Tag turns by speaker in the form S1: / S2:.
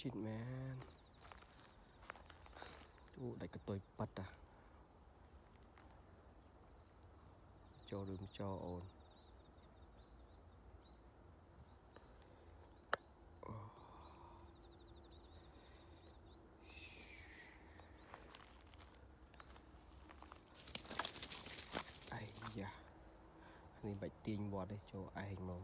S1: shit man. Đại cái tôi bắt à. Cho đừng cho ồn. Ai da. Này bạch tiên bọt đây cho ai mà